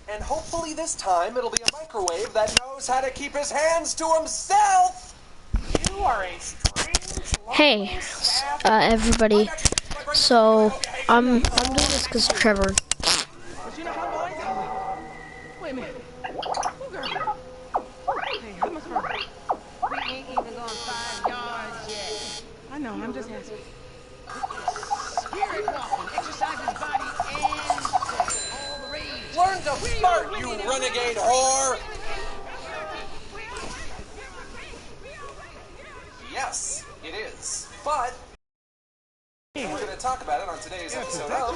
And hopefully this time it'll be a microwave that knows how to keep his hands to himself! You are a strange... Hey, everybody. So, I'm doing this because Trevor. But you know how boys are. Wait a minute. Oh, girl. Hey, how much further? We ain't even gone 5 yards yet. I know, I'm just asking. Spirit walking exercises body and soul. All the rage. Learn to fart, you renegade whore! Yes, it is. But we're going to talk about it on today's episode of...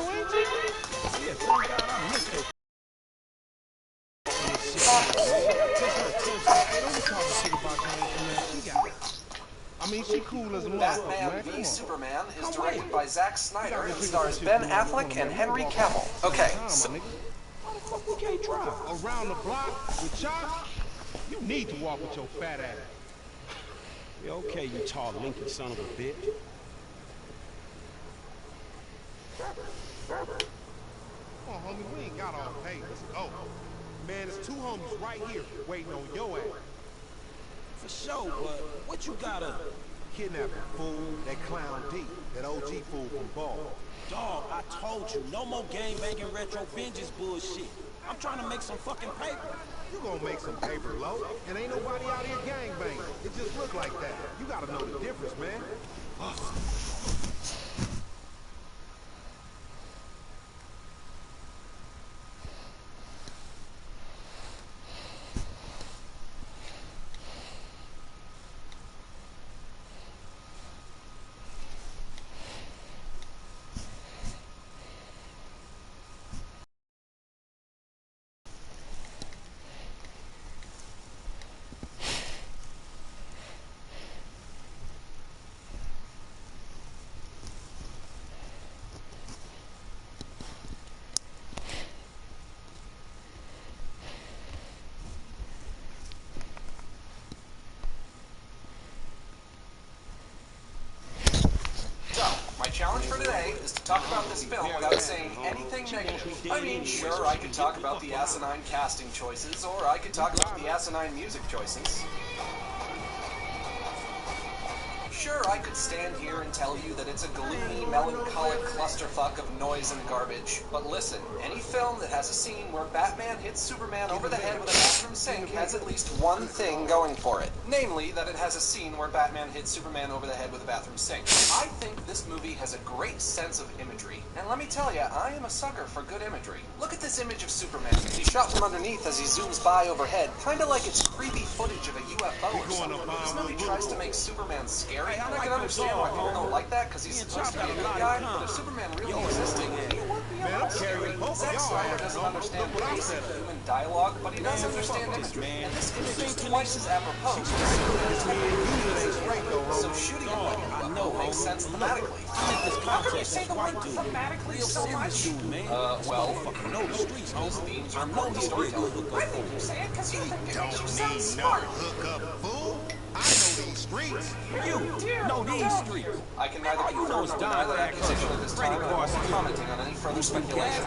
I mean, she cool as a Batman v Superman is directed by Zack Snyder and stars Ben Affleck and Henry Cavill. Okay, so... Why the fuck we can't drive? Around the block with Josh? You need to walk with your fat ass. Yeah, okay, you tall Lincoln son of a bitch. Come on, homie, we ain't got all day. Let's go. Man, there's two homies right here waiting on your ass. For sure, but what you got up? Kidnapping, fool. That clown D. That OG fool from Ball. Dog, I told you, no more gang-banging retro vengeance bullshit. I'm trying to make some fucking paper. You gonna make some paper, low, and ain't nobody out here gangbanging. It just look like that. You gotta know the difference, man. My challenge for today is to talk about this film without saying anything negative. I mean, sure, I could talk about the asinine casting choices, or I could talk about the asinine music choices. Sure, I could stand here and tell you that it's a gloomy, melancholic clusterfuck of noise and garbage. But listen, any film that has a scene where Batman hits Superman over the head with a bathroom sink has at least one thing going for it. Namely, that it has a scene where Batman hits Superman over the head with a bathroom sink. I think this movie has a great sense of imagery. And let me tell you, I am a sucker for good imagery. Look at this image of Superman. He's shot from underneath as he zooms by overhead, kinda like it's creepy footage of a UFO or something. This movie tries to make Superman scary. And I can understand why people don't like that, because he's supposed to be a good guy, but if Superman really existed, he would be a monster. Zack Snyder doesn't understand basic human dialogue, but he does understand imagery. And this image is twice as apropos to Superman's technique. So shooting him like a UFO makes sense thematically. How can you say the word thematically so much? Well, those themes are important to storytelling. I think you say it because you think it makes you sound smart. I know these streets. You know these streets. I can neither confirm nor deny that accusation at this time, and I'm not commenting on any further speculation.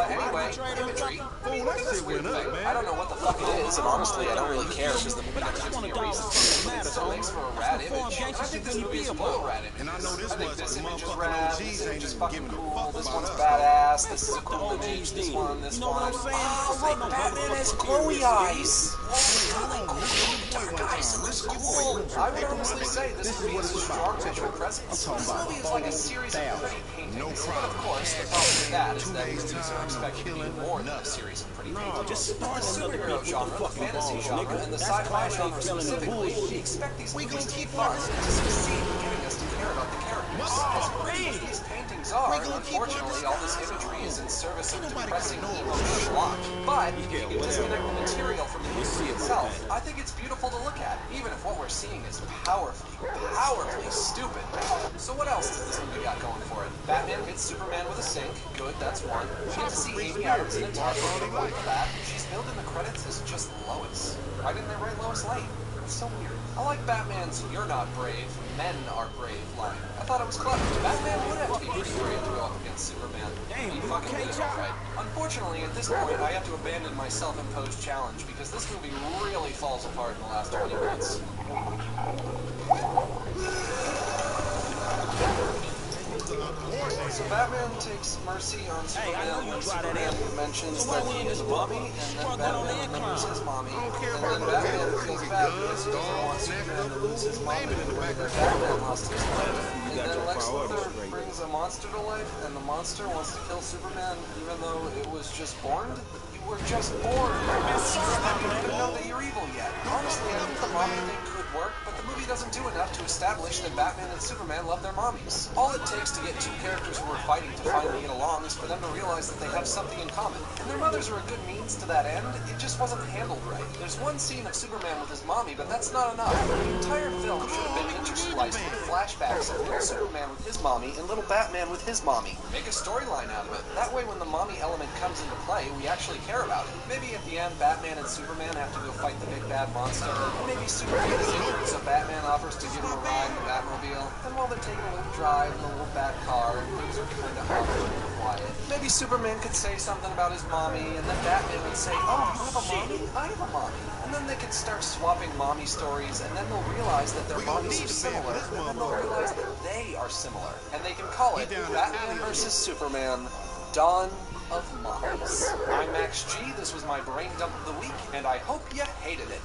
Anyway, imagery. Look at this weird thing. I don't know what the fuck it is, and honestly, I don't really care, because the movie never gives me a reason. It still makes for a rad image. And I think this movie is full of rad images. I think this image is rad, this image is fucking cool, this one's badass, this is a cool image, this one. Oh, look, Batman has glowy eyes! Dark eyes, it looks cool! I would honestly say this movie is a strong visual presence. This movie is like a series of pretty paintings. But of course, the problem with that is that movies are expected to be more than a series of pretty paintings. The superhero genre, the fantasy genre, and the sci-fi genre specifically, we expect these movies to be fun, to succeed in getting us to care about the characters. As pretty as these paintings are, unfortunately, all this imagery is in service of depressing emo schlock. But if you can disconnect the material from the movie itself, I think it's beautiful to look at, even if what we're seeing is powerfully stupid. So what else does this movie got going for it? Batman hits Superman with a sink. Good, that's one. We get to see Amy Adams in a target for that. She's billed in the credits as just Lois. Why didn't they write Lois Lane? It's so weird. I like Batman's "You're not brave, men are brave" line. I thought it was clever. Batman would have to be pretty brave to go up against Superman. He fucking did it all right. Unfortunately, at this point, I have to abandon my self-imposed challenge because this movie really falls apart in the last 20 minutes. So Batman takes mercy on Superman when Superman mentions that he is a mommy, and then Batman remembers his mommy, and then Batman feels bad because he doesn't want Superman to lose his mommy the way that Batman lost his life. And then Lex Luthor brings a monster to life, and the monster wants to kill Superman even though it was just born. You were just born. You don't even know that you're evil yet. Honestly, I think the mommy thing could work, but the movie doesn't do enough to establish that Batman and Superman love their mommies. All it takes to get two characters who are fighting to finally get along is for them to realize that they have something in common. And their mothers are a good means to that end, it just wasn't handled right. There's one scene of Superman with his mommy, but that's not enough. The entire film should have been interspliced with flashbacks of little Superman with his mommy and little Batman with his mommy. Make a storyline out of it. That way when the mommy element comes into play, we actually care about it. Maybe at the end, Batman and Superman have to go fight the big bad monster. Maybe Superman is injured, so Batman offers to give him a ride in the Batmobile. And while they're taking a little drive in the little bat car, and things are kind of awkward and quiet, maybe Superman could say something about his mommy, and then Batman would say, "Oh, you have a mommy? I have a mommy." And then they could start swapping mommy stories, and then they'll realize that their mommies are similar, and then they'll realize that they are similar. And they can call it Batman vs. Superman, Dawn of Mommies. I'm Max G, this was my brain dump of the week, and I hope you hated it.